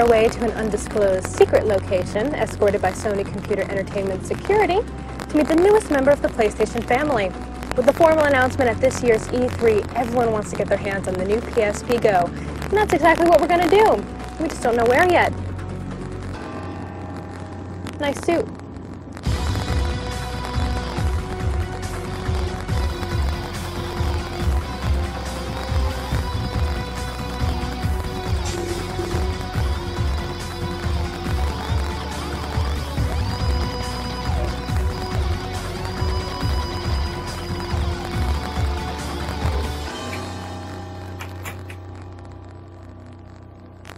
our way to an undisclosed secret location, escorted by Sony Computer Entertainment Security, to meet the newest member of the PlayStation family. With the formal announcement at this year's E3, everyone wants to get their hands on the new PSP Go. And that's exactly what we're going to do. We just don't know where yet. Nice suit.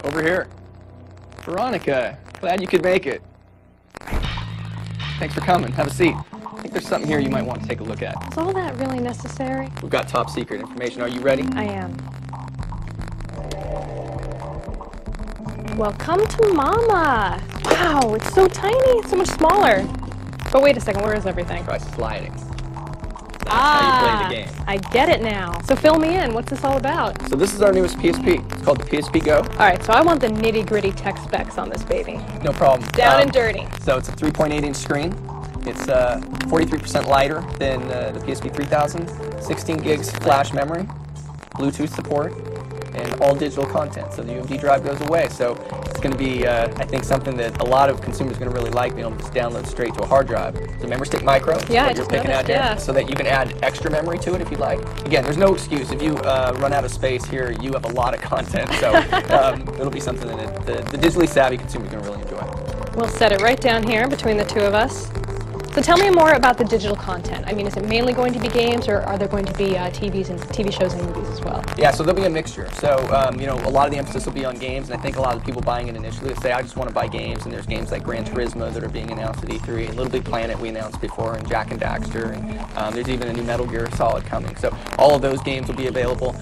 Over here. Veronica, glad you could make it. Thanks for coming. Have a seat. I think there's something here you might want to take a look at. Is all that really necessary? We've got top secret information. Are you ready? I am. Welcome to Mama. Wow, it's so tiny. It's so much smaller. But wait a second, where is everything? Try sliding. That's how you play the game. I get it now. So fill me in. What's this all about? So this is our newest PSP. It's called the PSP Go. All right, so I want the nitty-gritty tech specs on this baby. No problem. Down and dirty. So it's a 3.8-inch screen. It's 43% lighter than the PSP 3000. 16 gigs flash memory, Bluetooth support, and all digital content. So the UMD drive goes away. So it's going to be, I think, something that a lot of consumers are going to really like, being able to just download straight to a hard drive. It's a memory stick micro. Yeah, I you're just picking noticed, out here, yeah. so that you can add extra memory to it if you'd like. Again, there's no excuse. If you run out of space here, you have a lot of content. So it'll be something that the digitally savvy consumer is going to really enjoy. We'll set it right down here between the two of us. So tell me more about the digital content. I mean, is it mainly going to be games, or are there going to be TV shows and movies as well? Yeah, so there'll be a mixture. So, you know, a lot of the emphasis will be on games, and I think a lot of the people buying it initially say, I just want to buy games, and there's games like Gran Turismo that are being announced at E3, and Little Big Planet we announced before, and Jak and Daxter, and there's even a new Metal Gear Solid coming. So all of those games will be available.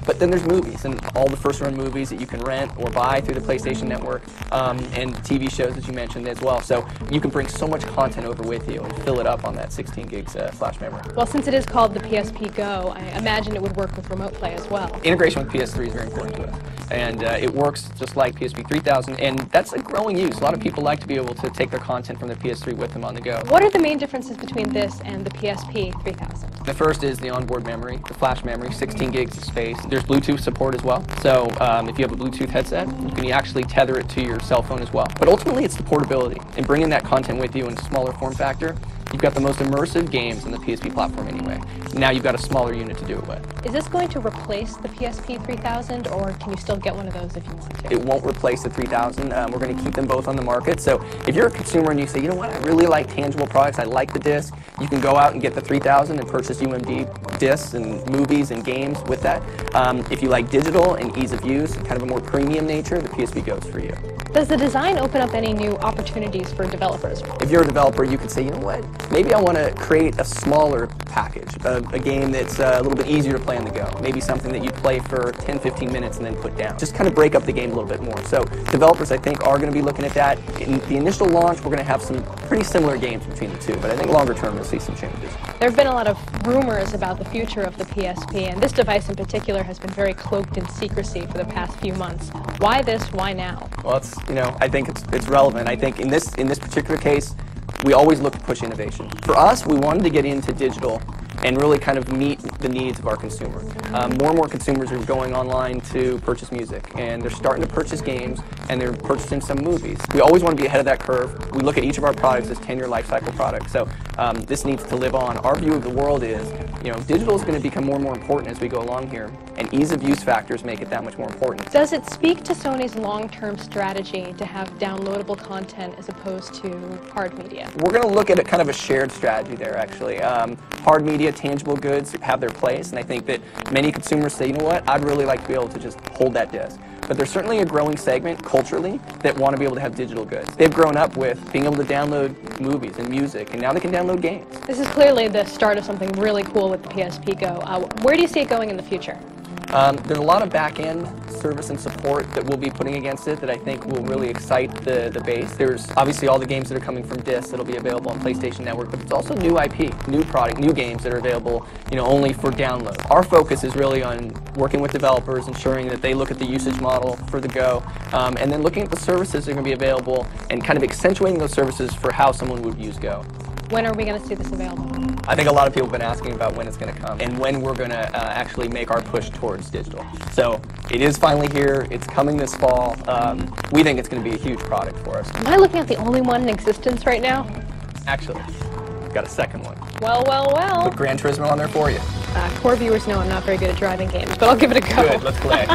But then there's movies, and all the first-run movies that you can rent or buy through the PlayStation Network, and TV shows, as you mentioned, as well. So you can bring so much content over with you and fill it up on that 16 gigs flash memory. Well, since it is called the PSP Go, I imagine it would work with remote play as well. Integration with PS3 is very important to us, and it works just like PSP 3000, and that's a growing use. A lot of people like to be able to take their content from their PS3 with them on the go. What are the main differences between this and the PSP 3000? The first is the onboard memory, the flash memory, 16 gigs of space. There's Bluetooth support as well, so if you have a Bluetooth headset, you can actually tether it to your cell phone as well. But ultimately, it's the portability, and bringing that content with you in a smaller form factor. You've got the most immersive games on the PSP platform anyway. Now you've got a smaller unit to do it with. Is this going to replace the PSP 3000, or can you still get one of those if you want to? It won't replace the 3000. We're going to keep them both on the market. So if you're a consumer and you say, you know what, I really like tangible products, I like the disc, you can go out and get the 3000 and purchase UMD discs and movies and games with that. If you like digital and ease of use and kind of a more premium nature, the PSP Go is for you. Does the design open up any new opportunities for developers? If you're a developer, you could say, you know what, maybe I want to create a smaller package, a game that's a little bit easier to play on the go. Maybe something that you play for 10, 15 minutes and then put down. Just kind of break up the game a little bit more. So developers, I think, are going to be looking at that. In the initial launch, we're going to have some pretty similar games between the two, but I think longer term, you'll see some changes. There have been a lot of rumors about the future of the PSP, and this device in particular has been very cloaked in secrecy for the past few months. Why this? Why now? Well, it's, you know, I think it's relevant. I think in this particular case, we always look to push innovation. For us, we wanted to get into digital and really kind of meet the needs of our consumer. More and more consumers are going online to purchase music, and they're starting to purchase games, and they're purchasing some movies. We always want to be ahead of that curve. We look at each of our products as 10-year life cycle products, so this needs to live on. Our view of the world is, you know, digital is going to become more and more important as we go along here, and ease of use factors make it that much more important. Does it speak to Sony's long-term strategy to have downloadable content as opposed to hard media? We're going to look at a kind of a shared strategy there, actually. Hard media, tangible goods have their place, and I think that many consumers say, you know what, I'd really like to be able to just hold that disc. But there's certainly a growing segment culturally that want to be able to have digital goods. They've grown up with being able to download movies and music, and now they can download games. This is clearly the start of something really cool with the PSP Go. Where do you see it going in the future? There's a lot of back-end service and support that we'll be putting against it that I think will really excite the base. There's obviously all the games that are coming from disc that'll be available on PlayStation Network, but it's also new IP, new product, new games that are available, only for download. Our focus is really on working with developers, ensuring that they look at the usage model for the Go, and then looking at the services that are going to be available and kind of accentuating those services for how someone would use Go. When are we going to see this available? I think a lot of people have been asking about when it's going to come and when we're going to actually make our push towards digital. So it is finally here. It's coming this fall. We think it's going to be a huge product for us. Am I looking at the only one in existence right now? Actually, we've got a second one. Well, well, well. Put Gran Turismo on there for you. Qore viewers know I'm not very good at driving games, but I'll give it a go. Good, let's play.